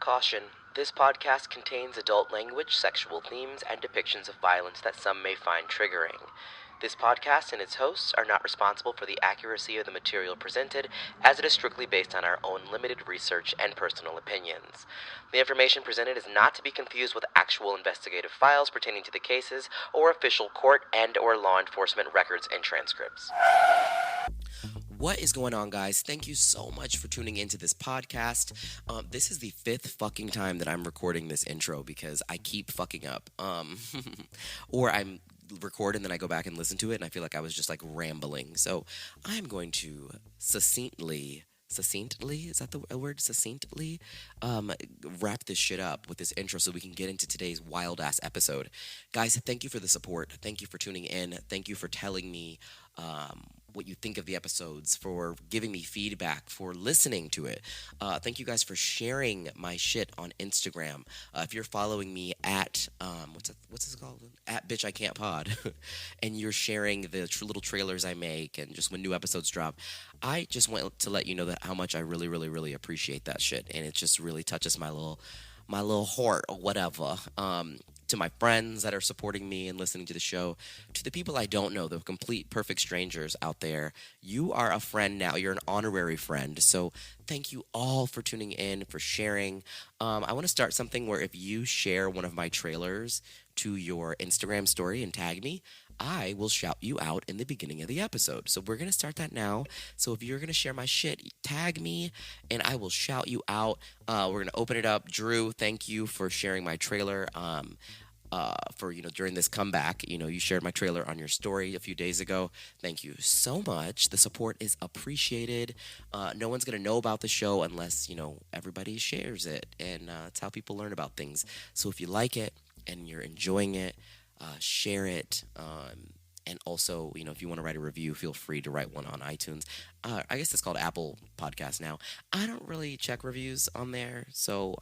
Caution: this podcast contains adult language, sexual themes, and depictions of violence that some may find triggering. This podcast and its hosts are not responsible for the accuracy of the material presented, as it is strictly based on our own limited research and personal opinions. The information presented is not to be confused with actual investigative files pertaining to the cases or official court and/or law enforcement records and transcripts. What is going on, guys? Thank you so much for tuning into this podcast. This is the fifth fucking time that I'm recording this intro because I keep fucking up. Or I'm record and then I go back and listen to it and I feel like I was just like rambling. So I'm going to succinctly, is that the word? Succinctly wrap this shit up with this intro so we can get into today's wild ass episode. Guys, thank you for the support. Thank you for tuning in. Thank you for telling me what you think of the episodes, for giving me feedback, for listening to it. Thank you guys for sharing my shit on Instagram. If you're following me at what's this called? At Bitch I Can't Pod, and you're sharing the little trailers I make and just when new episodes drop, I just want to let you know that how much I really, really, really appreciate that shit, and it just really touches my little heart or whatever. To my friends that are supporting me and listening to the show, to the people I don't know, the complete perfect strangers out there, you are a friend now. You're an honorary friend. So thank you all for tuning in, for sharing. I want to start something where if you share one of my trailers to your Instagram story and tag me, I will shout you out in the beginning of the episode. So we're going to start that now. So if you're going to share my shit, tag me and I will shout you out. We're going to open it up. Drew, thank you for sharing my trailer. For during this comeback, you shared my trailer on your story a few days ago. Thank you so much. The support is appreciated. No one's going to know about the show unless everybody shares it, and that's how people learn about things. So if you like it and you're enjoying it, share it. And also, if you want to write a review, feel free to write one on iTunes. I guess it's called Apple Podcast now. I don't really check reviews on there, so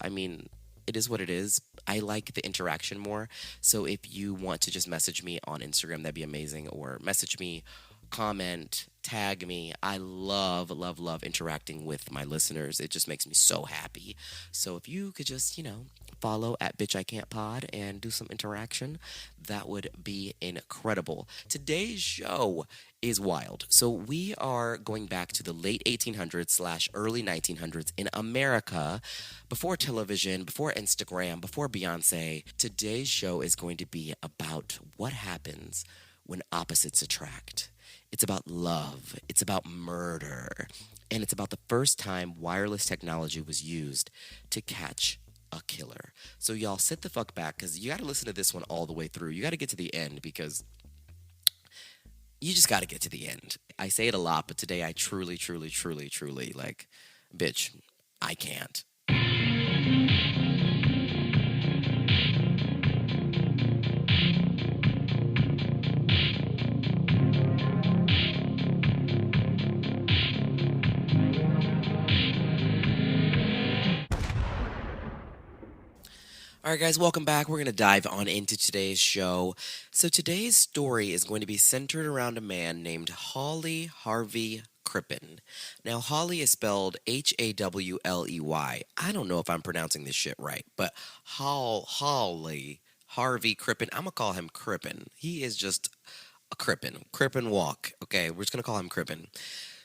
it is what it is. I like the interaction more. So if you want to just message me on Instagram, that'd be amazing. Or message me, comment, tag me. I love, love, love interacting with my listeners. It just makes me so happy. So if you could just, follow at Bitch I Can't Pod and do some interaction, that would be incredible. Today's show is wild. So we are going back to the late 1800s / early 1900s in America, before television, before Instagram, before Beyonce. Today's show is going to be about what happens when opposites attract. It's about love. It's about murder. And it's about the first time wireless technology was used to catch a killer. So y'all sit the fuck back because you got to listen to this one all the way through. You got to get to the end because you just got to get to the end. I say it a lot, but today I truly, truly, truly, truly, bitch, I can't. All right, guys, welcome back. We're going to dive on into today's show. So today's story is going to be centered around a man named Hawley Harvey Crippen. Now, Hawley is spelled Hawley. I don't know if I'm pronouncing this shit right, but Hawley Harvey Crippen. I'm going to call him Crippen. He is just a Crippen. Crippen walk. Okay, we're just going to call him Crippen.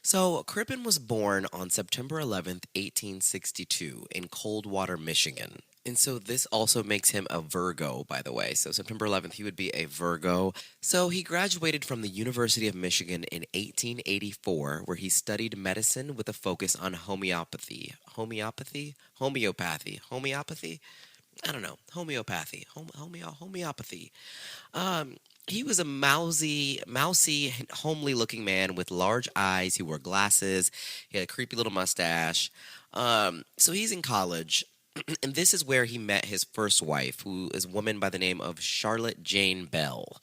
So, Crippen was born on September 11th, 1862 in Coldwater, Michigan. And so this also makes him a Virgo, by the way. So September 11th, he would be a Virgo. So he graduated from the University of Michigan in 1884, where he studied medicine with a focus on homeopathy. Homeopathy? I don't know. Homeopathy. Homeopathy. He was a mousy, homely-looking man with large eyes. He wore glasses. He had a creepy little mustache. So he's in college. And this is where he met his first wife, who is a woman by the name of Charlotte Jane Bell.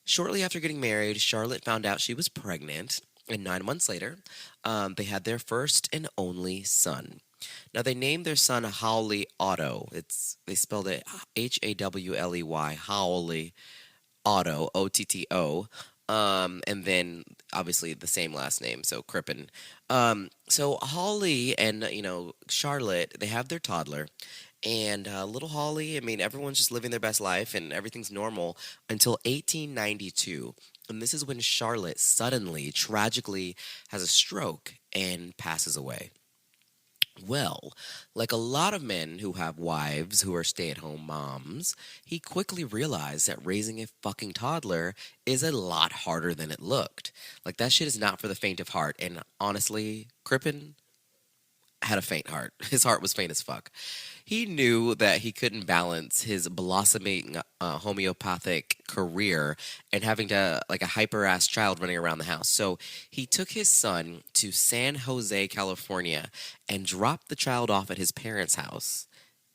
Shortly after getting married, Charlotte found out she was pregnant, and 9 months later, they had their first and only son. Now, they named their son Hawley Otto. They spelled it Hawley, Hawley, Otto, O-T-T-O. And then obviously the same last name, so Crippen. So Hawley and Charlotte, they have their toddler, and little Hawley. I mean, everyone's just living their best life, and everything's normal until 1892, and this is when Charlotte suddenly, tragically, has a stroke and passes away. Well, like a lot of men who have wives who are stay at home moms, he quickly realized that raising a fucking toddler is a lot harder than it looked. Like, that shit is not for the faint of heart. And honestly, Crippen had a faint heart. His heart was faint as fuck. He knew that he couldn't balance his blossoming homeopathic career and having to, like, a hyper ass child running around the house. So he took his son to San Jose, California, and dropped the child off at his parents' house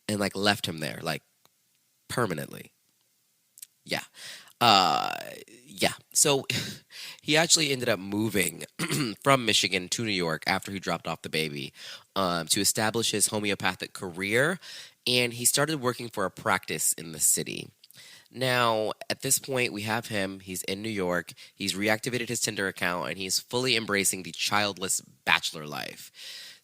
and, like, left him there, like, permanently. Yeah. Uh, yeah. So he actually ended up moving from Michigan to New York after he dropped off the baby to establish his homeopathic career, and he started working for a practice in the city. Now, at this point, we have him. He's in New York. He's reactivated his Tinder account, and he's fully embracing the childless bachelor life.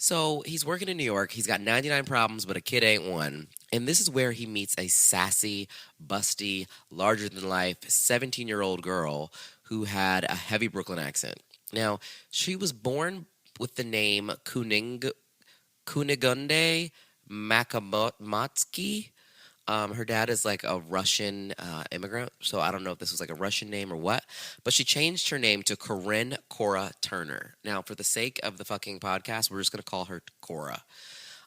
So he's working in New York. He's got 99 problems, but a kid ain't one. And this is where he meets a sassy, busty, larger than life 17-year-old girl who had a heavy Brooklyn accent. Now, she was born with the name Kunigunde Makamotsky. Her dad is like a Russian immigrant, so I don't know if this was like a Russian name or what, but she changed her name to Corinne Cora Turner. Now, for the sake of the fucking podcast, we're just going to call her Cora.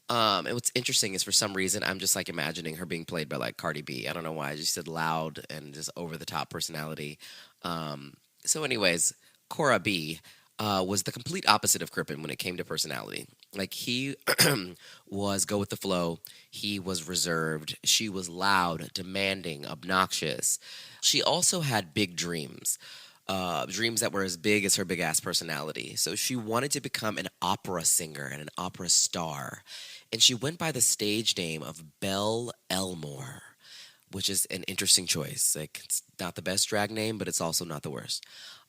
And what's interesting is for some reason, I'm just like imagining her being played by like Cardi B. I don't know why. I just said loud and just over the top personality. So, anyways, Cora B was the complete opposite of Crippen when it came to personality. Like, he was go with the flow. He was reserved. She was loud, demanding, obnoxious. She also had big dreams. Dreams that were as big as her big ass personality. So she wanted to become an opera singer and an opera star. And she went by the stage name of Belle Elmore, which is an interesting choice. Like, it's not the best drag name, but it's also not the worst.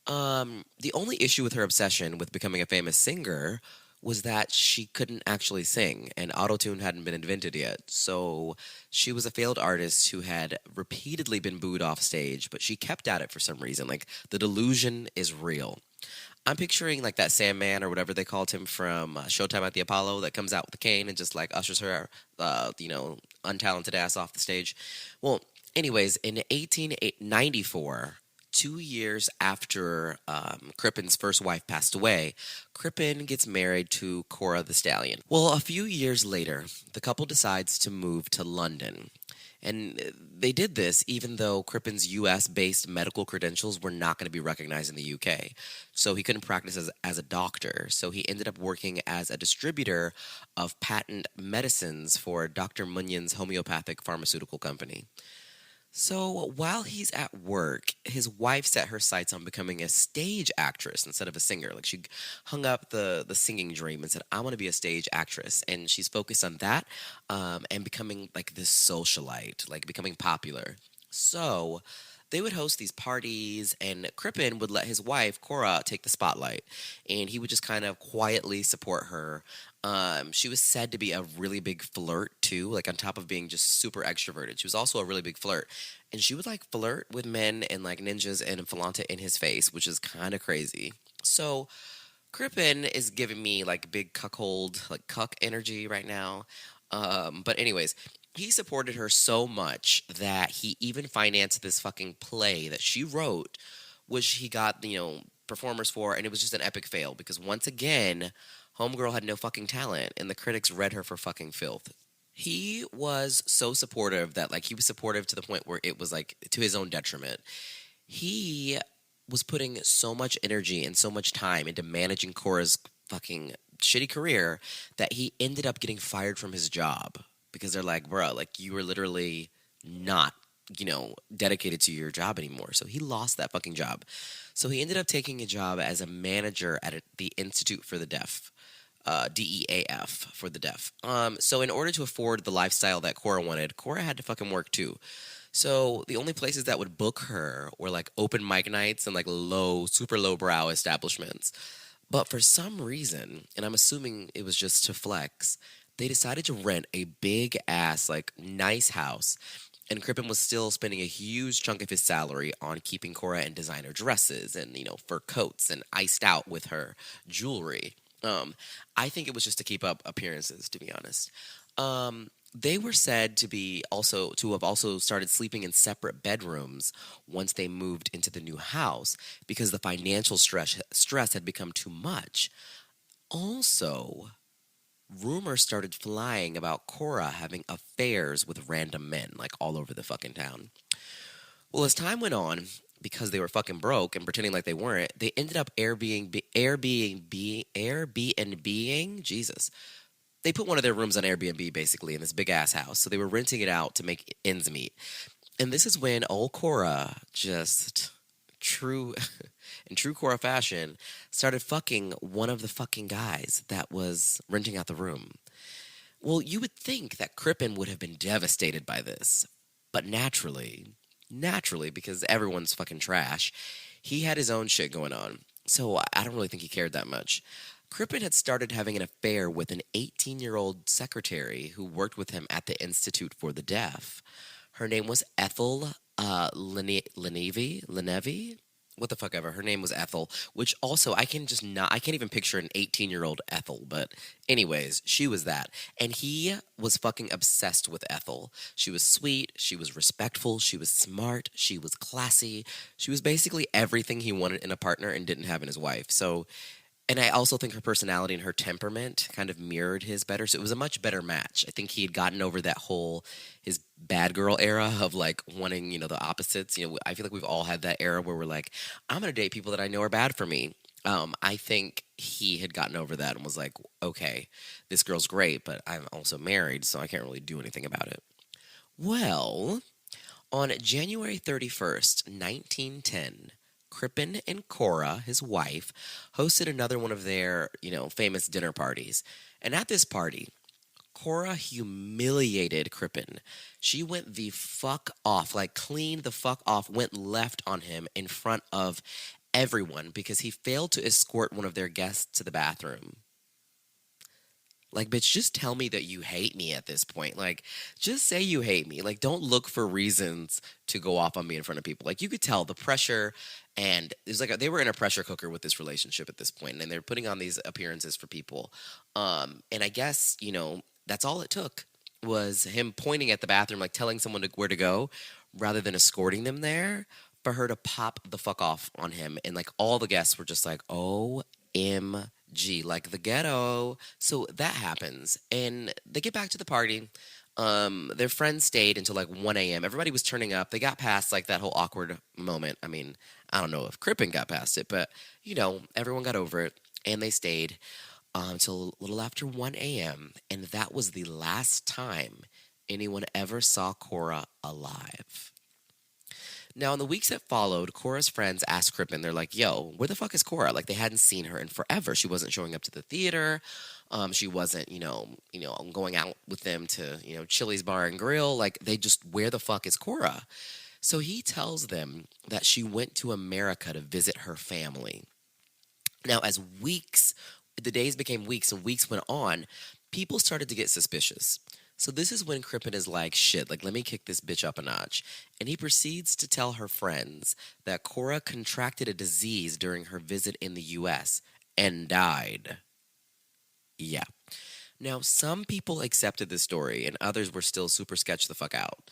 The only issue with her obsession with becoming a famous singer was that she couldn't actually sing, and autotune hadn't been invented yet. So she was a failed artist who had repeatedly been booed off stage, but she kept at it for some reason. Like, the delusion is real. I'm picturing like that Sandman or whatever they called him from Showtime at the Apollo that comes out with the cane and just like ushers her, untalented ass off the stage. Well, anyways, in 1894, 2 years after Crippen's first wife passed away, Crippen gets married to Cora the Stallion. Well, a few years later, the couple decides to move to London. And they did this even though Crippen's US based medical credentials were not going to be recognized in the UK. So he couldn't practice as a doctor. So he ended up working as a distributor of patent medicines for Dr. Munyon's homeopathic pharmaceutical company. So while he's at work, his wife set her sights on becoming a stage actress instead of a singer. Like, she hung up the singing dream and said, "I want to be a stage actress," and she's focused on that and becoming like this socialite, like becoming popular. So they would host these parties, and Crippen would let his wife Cora take the spotlight, and he would just kind of quietly support her. She was said to be a really big flirt too, like on top of being just super extroverted. She was also a really big flirt, and she would like flirt with men and like ninjas and flaunt it in his face, which is kind of crazy. So Crippen is giving me like big cuckold, like cuck energy right now. But anyways, he supported her so much that he even financed this fucking play that she wrote, which he got, performers for, and it was just an epic fail because once again, Homegirl had no fucking talent, and the critics read her for fucking filth. He was so supportive that, like, he was supportive to the point where it was, like, to his own detriment. He was putting so much energy and so much time into managing Cora's fucking shitty career that he ended up getting fired from his job because they're like, bro, like, you were literally not, dedicated to your job anymore. So he lost that fucking job. So he ended up taking a job as a manager at the Institute for the Deaf. DEAF for the deaf. So in order to afford the lifestyle that Cora wanted, Cora had to fucking work too. So the only places that would book her were like open mic nights and like super low brow establishments. But for some reason, and I'm assuming it was just to flex, they decided to rent a big ass, like nice house. And Crippen was still spending a huge chunk of his salary on keeping Cora in designer dresses and, fur coats and iced out with her jewelry. I think it was just to keep up appearances, to be honest. They were said to have also started sleeping in separate bedrooms once they moved into the new house because the financial stress had become too much. Also, rumors started flying about Cora having affairs with random men, like all over the fucking town. Well, as time went on, because they were fucking broke and pretending like they weren't, they ended up Airbnb, Jesus. They put one of their rooms on Airbnb basically in this big ass house. So they were renting it out to make ends meet. And this is when old Cora, just true in true Cora fashion, started fucking one of the fucking guys that was renting out the room. Well, you would think that Crippen would have been devastated by this, but naturally, because everyone's fucking trash, he had his own shit going on. So I don't really think he cared that much. Crippen had started having an affair with an 18-year-old secretary who worked with him at the Institute for the Deaf. Her name was Ethel Lenevy. What the fuck ever. Her name was Ethel, which also I can't even picture an 18-year-old Ethel, but anyways, she was that. And he was fucking obsessed with Ethel. She was sweet, she was respectful, she was smart, she was classy. She was basically everything he wanted in a partner and didn't have in his wife. So, and I also think her personality and her temperament kind of mirrored his better. So it was a much better match. I think he had gotten over that whole his bad girl era of like wanting, the opposites. I feel like we've all had that era where we're like, I'm gonna date people that I know are bad for me. I think he had gotten over that and was like, okay, this girl's great, but I'm also married, so I can't really do anything about it. Well, on January 31st, 1910, Crippen and Cora, his wife, hosted another one of their, famous dinner parties. And at this party, Cora humiliated Crippen. She went the fuck off, like cleaned the fuck off, went left on him in front of everyone because he failed to escort one of their guests to the bathroom. Like, bitch, just tell me that you hate me at this point. Like, just say you hate me. Like, don't look for reasons to go off on me in front of people. Like, you could tell the pressure, and it was like they were in a pressure cooker with this relationship at this point, and they're putting on these appearances for people. And I guess, that's all it took was him pointing at the bathroom, like telling someone where to go, rather than escorting them there, for her to pop the fuck off on him. And like all the guests were just like, OMG, like the ghetto. So that happens. And they get back to the party. Their friends stayed until like 1 a.m. Everybody was turning up. They got past like that whole awkward moment. I mean, I don't know if Crippen got past it, but everyone got over it and they stayed until a little after 1 a.m. And that was the last time anyone ever saw Cora alive. Now, in the weeks that followed, Cora's friends asked Crippen, they're like, yo, where the fuck is Cora? Like, they hadn't seen her in forever. She wasn't showing up to the theater. She wasn't, going out with them to, Chili's Bar and Grill. Like, they just, where the fuck is Cora? So he tells them that she went to America to visit her family. Now, as the days became weeks and weeks went on, people started to get suspicious. So this is when Crippen is like, shit, like, let me kick this bitch up a notch. And he proceeds to tell her friends that Cora contracted a disease during her visit in the U.S. and died. Yeah. Now, some people accepted this story, and others were still super sketched the fuck out.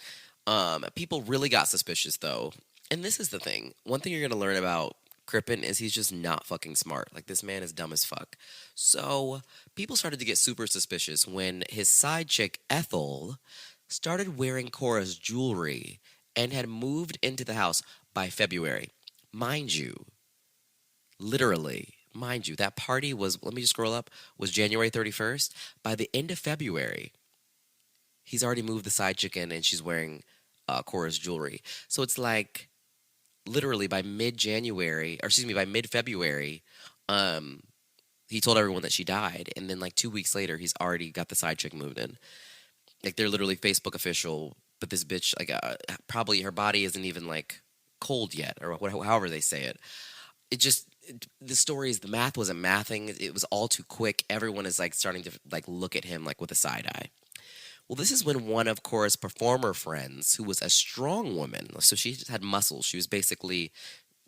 People really got suspicious, though. And this is the thing. One thing you're going to learn about Crippen is he's just not fucking smart. Like, this man is dumb as fuck. So people started to get super suspicious when his side chick, Ethel, started wearing Cora's jewelry and had moved into the house by February. Mind you, literally, that party was, let me just scroll up, was January 31st. By the end of February, he's already moved the side chick in and she's wearing Cora's jewelry. So it's like, literally by mid-February, he told everyone that she died, and then like 2 weeks later, he's already got the side chick moved in. Like, they're literally Facebook official but this bitch, like, probably her body isn't even like cold yet, or however they say it. The story is the math wasn't mathing. It was all too quick. Everyone is like starting to like look at him like with a side eye. Well, this is when one of Cora's performer friends, who was a strong woman, so she just had muscles. She was basically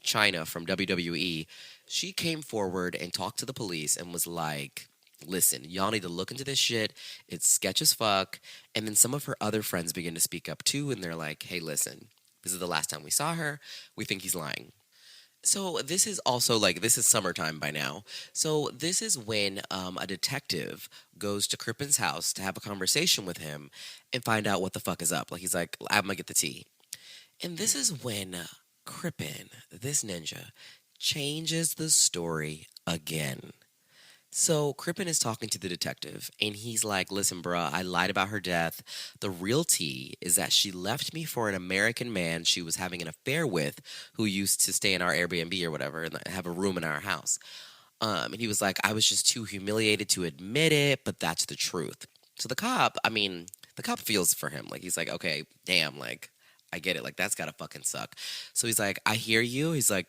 China from WWE. She came forward and talked to the police and was like, listen, y'all need to look into this shit. It's sketch as fuck. And then some of her other friends begin to speak up too, and they're like, hey, listen, this is the last time we saw her. We think he's lying. So this is also like this is summertime by now. So this is when a detective goes to Crippen's house to have a conversation with him and find out what the fuck is up. Like he's like, I'm gonna get the tea. And this is when Crippen, this ninja, changes the story again. So Crippen is talking to the detective, and he's like, listen, bruh, I lied about her death. The real tea is that she left me for an American man she was having an affair with who used to stay in our Airbnb or whatever and have a room in our house. And he was like, I was just too humiliated to admit it, but that's the truth. So the cop feels for him. Like, he's like, okay, damn, like, I get it. Like, that's gotta fucking suck. So he's like, I hear you. He's like,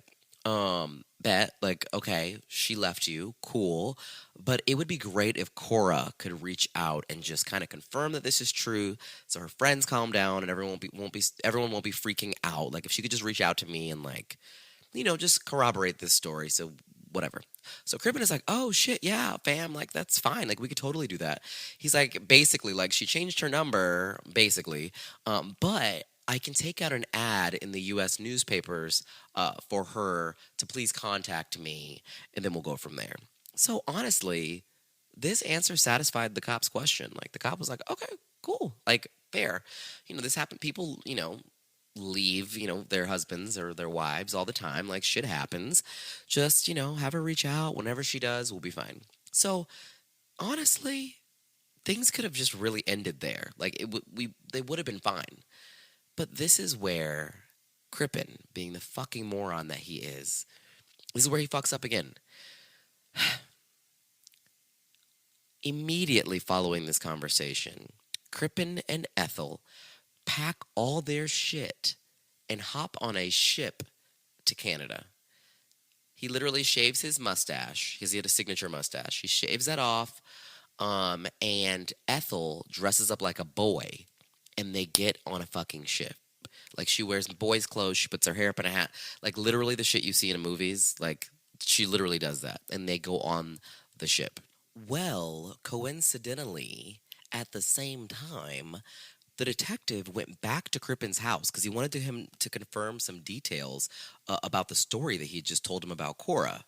bet, like, okay, she left you, cool. But it would be great if Cora could reach out and just kind of confirm that this is true, so her friends calm down and everyone won't be freaking out. Like, if she could just reach out to me and like, just corroborate this story. So whatever. So Crippen is like, oh shit, yeah, fam, like that's fine. Like we could totally do that. He's like, basically, like she changed her number, basically, but I can take out an ad in the U.S. newspapers for her to please contact me, and then we'll go from there. So honestly, this answer satisfied the cop's question. Like the cop was like, okay, cool, like fair. This happened. People, leave, their husbands or their wives all the time. Like shit happens. Just, have her reach out whenever she does, we'll be fine. So honestly, things could have just really ended there. Like they would have been fine. But this is where Crippen, being the fucking moron that he is, this is where he fucks up again. Immediately following this conversation, Crippen and Ethel pack all their shit and hop on a ship to Canada. He literally shaves his mustache. He had a signature mustache. He shaves that off, and Ethel dresses up like a boy, and they get on a fucking ship. Like, she wears boys' clothes. She puts her hair up in a hat. Like, literally the shit you see in movies. Like, she literally does that. And they go on the ship. Well, coincidentally, at the same time, the detective went back to Crippen's house because he wanted him to confirm some details about the story that he just told him about Cora.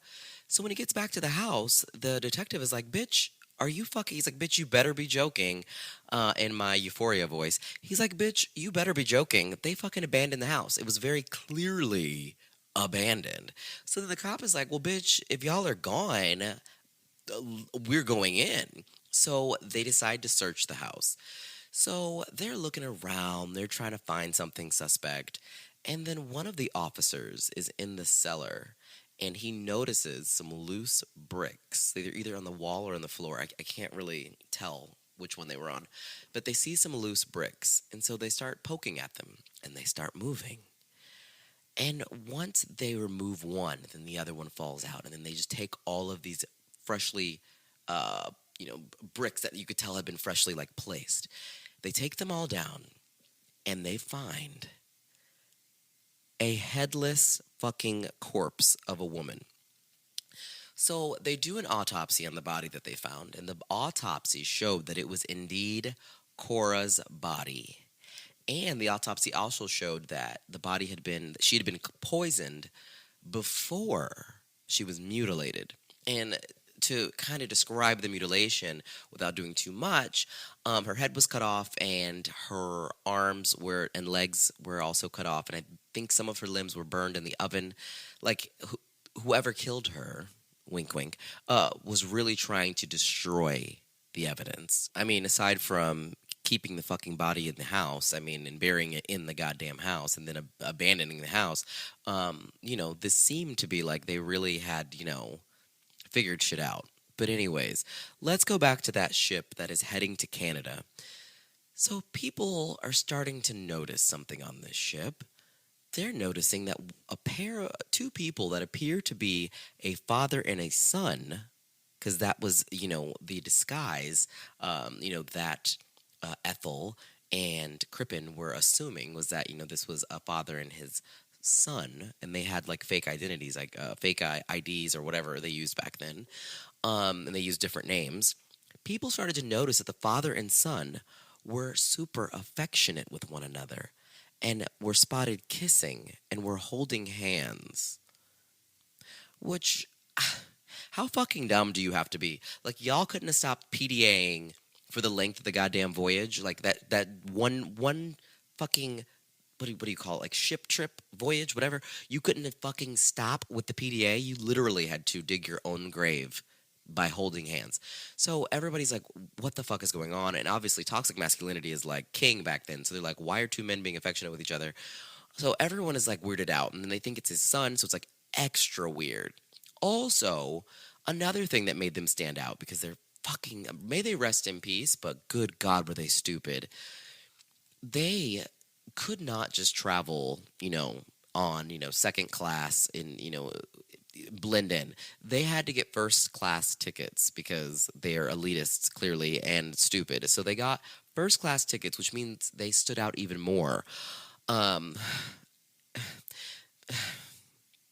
So when he gets back to the house, the detective is like, bitch, are you fucking... He's like, bitch, you better be joking, in my Euphoria voice. He's like, bitch, you better be joking. They fucking abandoned the house. It was very clearly abandoned. So then the cop is like, well, bitch, if y'all are gone, we're going in. So they decide to search the house. So they're looking around, they're trying to find something suspect, and then one of the officers is in the cellar, and he notices some loose bricks. They're either on the wall or on the floor. I can't really tell which one they were on, but they see some loose bricks, and so they start poking at them, and they start moving. And once they remove one, then the other one falls out, and then they just take all of these freshly, bricks that you could tell had been freshly, like, placed. They take them all down, and they find a headless fucking corpse of a woman. So they do an autopsy on the body that they found, and the autopsy showed that it was indeed Cora's body. And the autopsy also showed that she had been poisoned before she was mutilated. And to kind of describe the mutilation without doing too much, her head was cut off and her arms and legs were also cut off, and I think some of her limbs were burned in the oven. Like, whoever killed her, wink wink, was really trying to destroy the evidence. I mean, aside from keeping the fucking body in the house, and burying it in the goddamn house and then abandoning the house, this seemed to be like they really had, figured shit out. But anyways, let's go back to that ship that is heading to Canada. So people are starting to notice something on this ship. They're noticing that two people that appear to be a father and a son, because that was, the disguise, that Ethel and Crippen were assuming was that, this was a father and his son, and they had like fake identities, like fake IDs or whatever they used back then, and they used different names. People started to notice that the father and son were super affectionate with one another and were spotted kissing and were holding hands. Which, how fucking dumb do you have to be? Like, y'all couldn't have stopped PDAing for the length of the goddamn voyage? Like, that one fucking, what do you call it? Like, ship trip, voyage, whatever? You couldn't have fucking stop with the PDA? You literally had to dig your own grave by holding hands. So everybody's like, what the fuck is going on? And obviously toxic masculinity is like king back then. So they're like, why are two men being affectionate with each other? So everyone is like weirded out, and then they think it's his son, so it's like extra weird. Also, another thing that made them stand out, because they're fucking, may they rest in peace, but good God were they stupid. They could not just travel, on, second class in, blend in. They had to get first class tickets because they are elitists, clearly, and stupid. So they got first class tickets, which means they stood out even more. Um,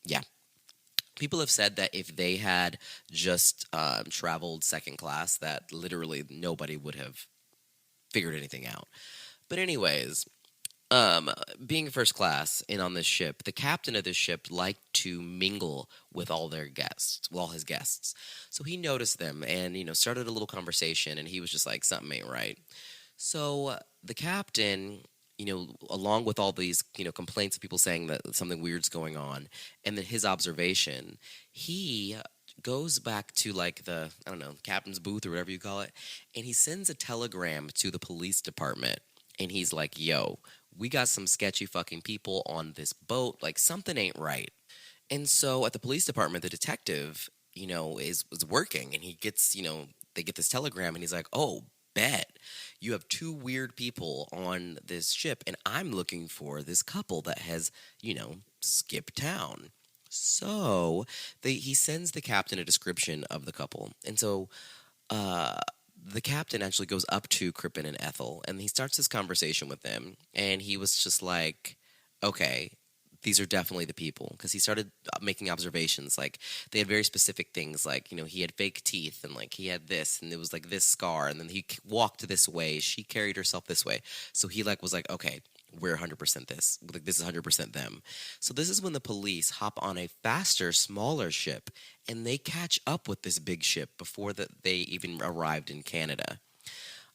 yeah. People have said that if they had just traveled second class, that literally nobody would have figured anything out. But anyways, um, being first class and on this ship, the captain of this ship liked to mingle with all their guests, with all his guests. So he noticed them and, started a little conversation, and he was just like, something ain't right. So the captain, along with all these, complaints of people saying that something weird's going on, and then his observation, he goes back to like the, I don't know, captain's booth or whatever you call it, and he sends a telegram to the police department, and he's like, yo, we got some sketchy fucking people on this boat, like something ain't right. And so at the police department, the detective, is working, and he gets, they get this telegram, and he's like, oh, bet you have two weird people on this ship, and I'm looking for this couple that has, skipped town. So he sends the captain a description of the couple. And so uh, the captain actually goes up to Crippen and Ethel, and he starts this conversation with them. And he was just like, okay, these are definitely the people. Because he started making observations. Like, they had very specific things. Like, he had fake teeth, and like he had this, and it was like this scar. And then he walked this way. She carried herself this way. So he like was like, okay, we're 100% this. Like, this is 100% them. So this is when the police hop on a faster, smaller ship, and they catch up with this big ship before they even arrived in Canada.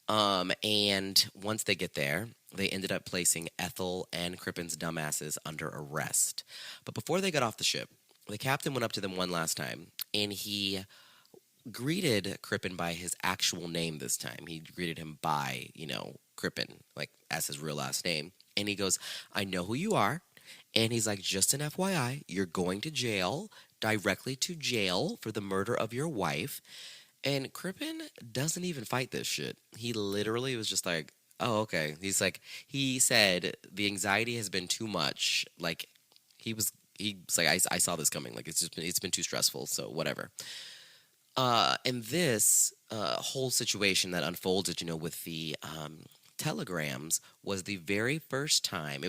And once they get there, they ended up placing Ethel and Crippen's dumbasses under arrest. But before they got off the ship, the captain went up to them one last time, and he greeted Crippen by his actual name this time. He greeted him by, Crippen, like as his real last name. And he goes, I know who you are. And he's like, just an FYI, you're going to jail, directly to jail for the murder of your wife. And Crippen doesn't even fight this shit. He literally was just like, oh, okay. He said the anxiety has been too much. Like, he's like, I saw this coming. Like, it's been too stressful. So whatever. And this whole situation that unfolded, with the telegrams was the very first time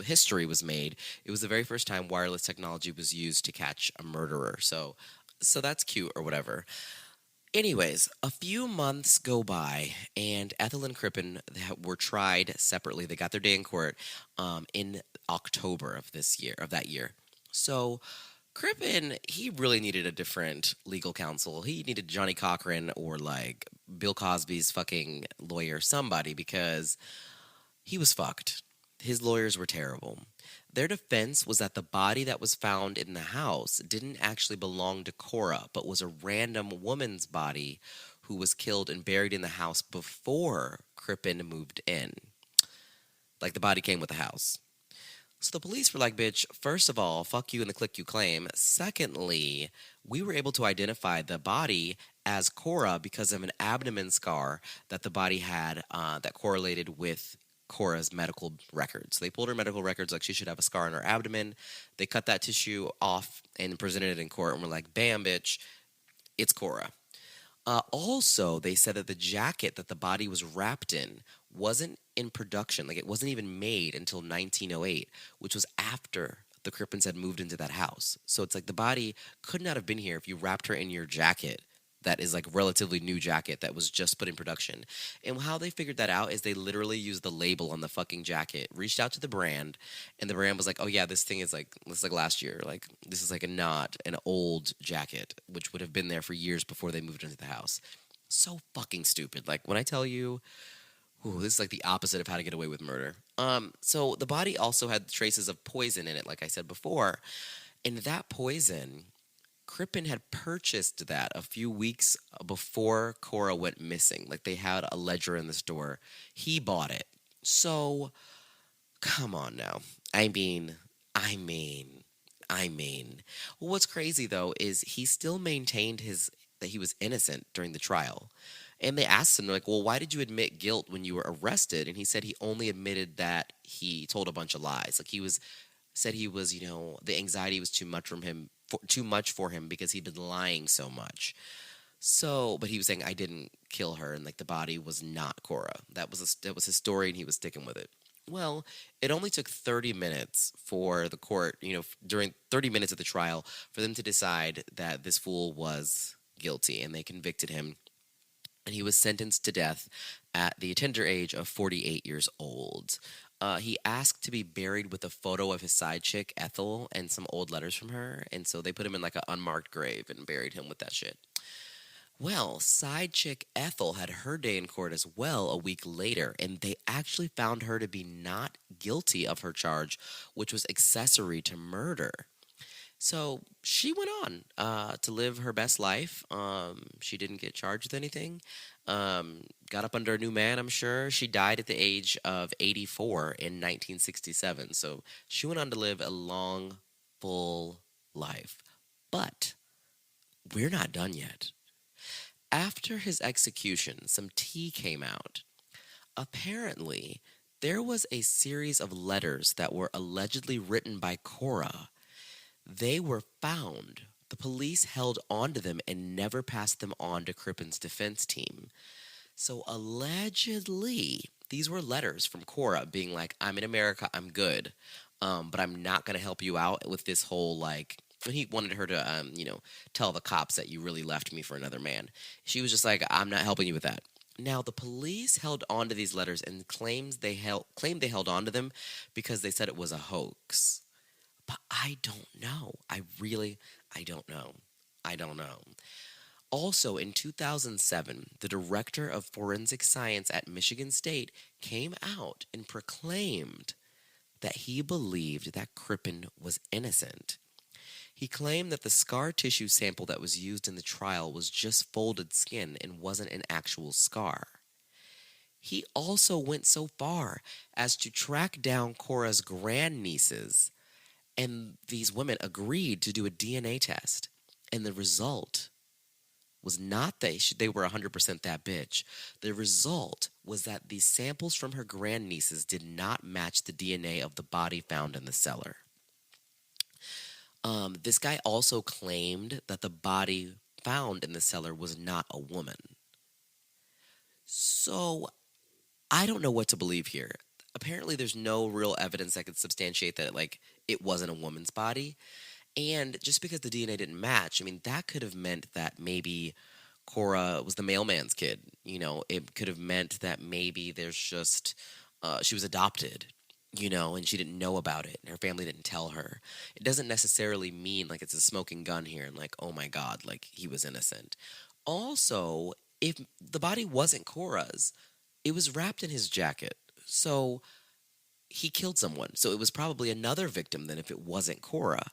history was made. It was the very first time wireless technology was used to catch a murderer. So that's cute or whatever. Anyways, a few months go by, and Ethel and Crippen were tried separately. They got their day in court in October of that year. So Crippen, he really needed a different legal counsel. He needed Johnny Cochran or like Bill Cosby's fucking lawyer, somebody, because he was fucked. His lawyers were terrible. Their defense was that the body that was found in the house didn't actually belong to Cora, but was a random woman's body who was killed and buried in the house before Crippen moved in. Like, the body came with the house. So the police were like, bitch, first of all, fuck you and the click you claim. Secondly, we were able to identify the body as Cora because of an abdomen scar that the body had that correlated with Cora's medical records. So they pulled her medical records like she should have a scar on her abdomen. They cut that tissue off and presented it in court and were like, bam, bitch, it's Cora. Also, they said that the jacket that the body was wrapped in wasn't in production. Like, it wasn't even made until 1908, which was after the Crippens had moved into that house. So it's like the body could not have been here if you wrapped her in your jacket that is like relatively new jacket that was just put in production. And how they figured that out is they literally used the label on the fucking jacket, reached out to the brand, and the brand was like, "Oh yeah, this thing is like last year. Like this is like a not an old jacket, which would have been there for years before they moved into the house." So fucking stupid. Like when I tell you, ooh, this is like the opposite of how to get away with murder. So the body also had traces of poison in it, like I said before, and that poison Crippen had purchased that a few weeks before Cora went missing. Like they had a ledger in the store. He bought it. So, come on now. I mean, I mean, I mean. What's crazy though is he still maintained his that he was innocent during the trial. And they asked him, like, well, why did you admit guilt when you were arrested? And he said he only admitted that he told a bunch of lies. Like he was said he was, the anxiety was too much for him because he'd been lying so much. So, but he was saying I didn't kill her, and like the body was not Cora. That was his story, and he was sticking with it. Well, it only took 30 minutes for the court, during 30 minutes of the trial, for them to decide that this fool was guilty, and they convicted him, and he was sentenced to death at the tender age of 48 years old. He asked to be buried with a photo of his side chick, Ethel, and some old letters from her. And so they put him in like an unmarked grave and buried him with that shit. Well, side chick Ethel had her day in court as well a week later, and they actually found her to be not guilty of her charge, which was accessory to murder. So she went on to live her best life. She didn't get charged with anything. Got up under a new man, I'm sure. She died at the age of 84 in 1967. So she went on to live a long, full life. But we're not done yet. After his execution, some tea came out. Apparently, there was a series of letters that were allegedly written by Cora. They were found. The police held onto them and never passed them on to Crippen's defense team. So allegedly, these were letters from Cora being like, I'm in America, I'm good, but I'm not going to help you out with this whole, like, when he wanted her to, tell the cops that you really left me for another man. She was just like, I'm not helping you with that. Now, the police held on to these letters and claimed they held on to them because they said it was a hoax. But I don't know. I don't know. I don't know. Also, in 2007, the director of forensic science at Michigan State came out and proclaimed that he believed that Crippen was innocent. He claimed that the scar tissue sample that was used in the trial was just folded skin and wasn't an actual scar. He also went so far as to track down Cora's grandnieces, and these women agreed to do a DNA test. And the result was not that they were 100% that bitch. The result was that the samples from her grandnieces did not match the DNA of the body found in the cellar. This guy also claimed that the body found in the cellar was not a woman. So, I don't know what to believe here. Apparently, there's no real evidence that could substantiate that, like, it wasn't a woman's body. And just because the DNA didn't match, I mean, that could have meant that maybe Cora was the mailman's kid. It could have meant that maybe there's just, she was adopted, and she didn't know about it, and her family didn't tell her. It doesn't necessarily mean like it's a smoking gun here and like, oh my God, like he was innocent. Also, if the body wasn't Cora's, it was wrapped in his jacket. So he killed someone. So it was probably another victim than if it wasn't Cora.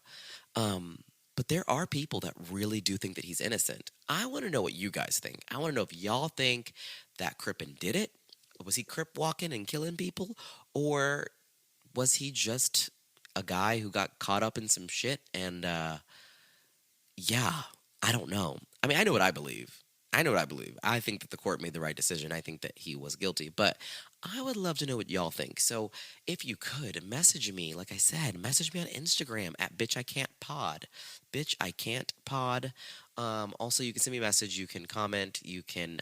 But there are people that really do think that he's innocent. I want to know what you guys think. I want to know if y'all think that Crippen did it. Was he crip walking and killing people? Or was he just a guy who got caught up in some shit, and yeah, I don't know. I mean, I know what I believe. I know what I believe. I think that the court made the right decision. I think that he was guilty, but I would love to know what y'all think. So, if you could message me, like I said, message me on Instagram at bitch I can't pod, bitch I can't pod. Also, you can send me a message. You can comment. You can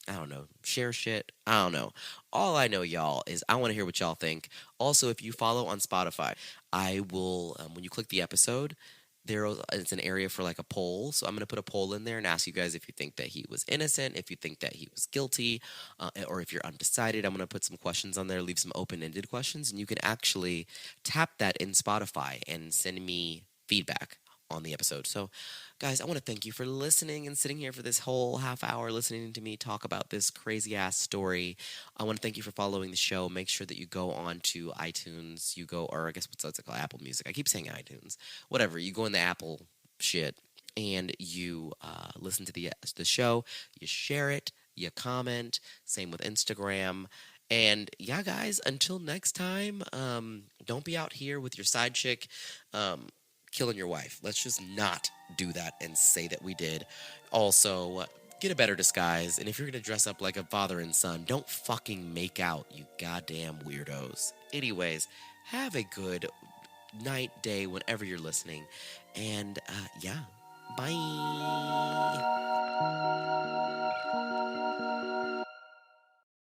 I don't know, share shit. I don't know. All I know, y'all, is I want to hear what y'all think. Also, if you follow on Spotify, I will when you click the episode, it's an area for like a poll. So I'm going to put a poll in there and ask you guys if you think that he was innocent, if you think that he was guilty, or if you're undecided. I'm going to put some questions on there, leave some open-ended questions, and you can actually tap that in Spotify and send me feedback on the episode. So, guys, I want to thank you for listening and sitting here for this whole half hour listening to me talk about this crazy ass story. I want to thank you for following the show. Make sure that you go on to iTunes. You go, or I guess what's it called? Apple Music. I keep saying iTunes. Whatever. You go in the Apple shit and you listen to the show. You share it. You comment. Same with Instagram. And yeah, guys, until next time, don't be out here with your side chick killing your wife. Let's just not do that and say that we did. Also, get a better disguise. And if you're going to dress up like a father and son, don't fucking make out, you goddamn weirdos. Anyways, have a good night, day, whenever you're listening. And yeah, bye.